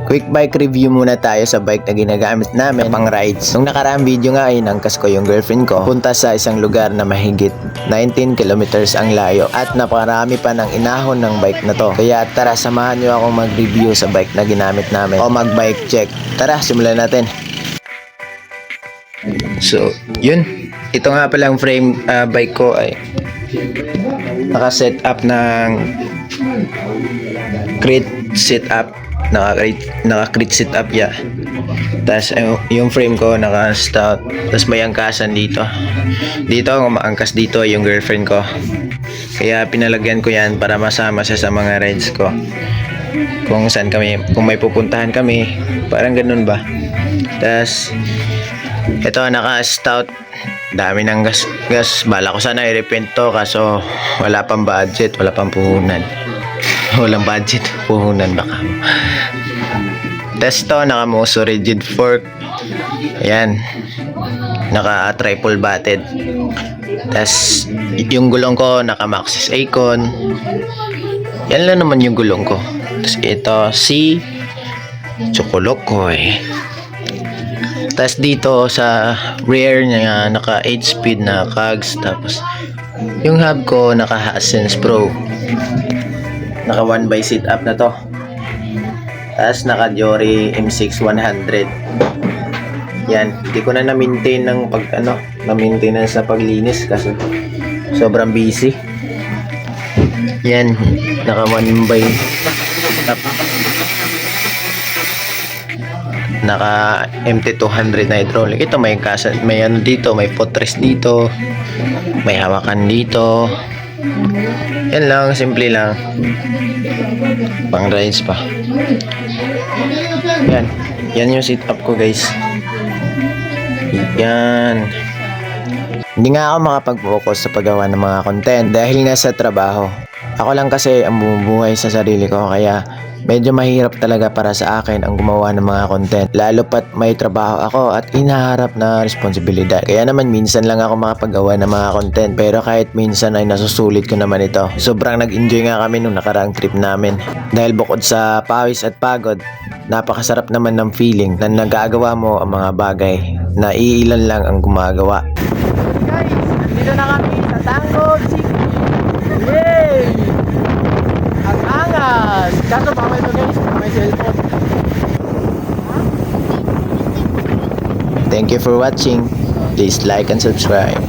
Quick bike review muna tayo sa bike na ginagamit namin pang rides. Nung nakaraang video nga ay nangkas ko yung girlfriend ko punta sa isang lugar na mahigit 19 kilometers ang layo at napakarami pa ng inahon ng bike na to. Kaya tara, samahan nyo akong mag-review sa bike na ginamit namin o mag-bike check. Tara, simulan natin. So, yun. Ito nga palang frame bike ko ay naka-set up ng crit setup. Naka-crit setup ya. Tapos yung frame ko naka-stout. Tapos may angkasan dito. Dito ang umaangkas dito yung girlfriend ko. Kaya pinalagyan ko yan para masama siya sa mga rides ko. Kung saan kami, kung may pupuntahan kami, parang ganun ba. Tapos ito naka-stout. Dami ng gas. Bala ko sana i-repent to kaso wala pang budget, wala pang puhunan. Walang budget, puhunan baka. Tapos ito naka-Moso rigid fork. Ayan. Naka-triple batted. Tapos yung gulong ko naka-Maxxis Acon. Yan lang naman yung gulong ko. Tapos ito si Chocolokoy. Tapos dito sa rear niya naka 8 speed na cogs. Tapos yung hub ko naka Hasense Pro. Naka 1x sit up na to. Tapos naka Diori M6 100. Yan, hindi ko na na-maintain ng na-maintenance sa paglinis kasi sobrang busy. Yan, naka 1x up. Naka MT200 na hydraulic. Ito may ano dito, may footrest dito, may hawakan dito. Yan lang, simple lang. Pang rides pa. Yan yung setup ko, guys. Yan. Hindi nga ako makapag-focus sa paggawa ng mga content dahil nga sa trabaho. Ako lang kasi ang bumubuhay sa sarili ko kaya medyo mahirap talaga para sa akin ang gumawa ng mga content. Lalo pat may trabaho ako at inaharap na responsibilidad. Kaya naman minsan lang ako makapagawa ng mga content. Pero kahit minsan ay nasusulit ko naman ito. Sobrang nag-enjoy nga kami nung nakaraang trip namin. Dahil bukod sa pawis at pagod, napakasarap naman ng feeling na nagagawa mo ang mga bagay na iilan lang ang gumagawa. Guys, nandito na kami sa Tango City. Yay! Ang angas! Kaso baka ito guys, may cellphone. Thank you for watching. Please like and subscribe.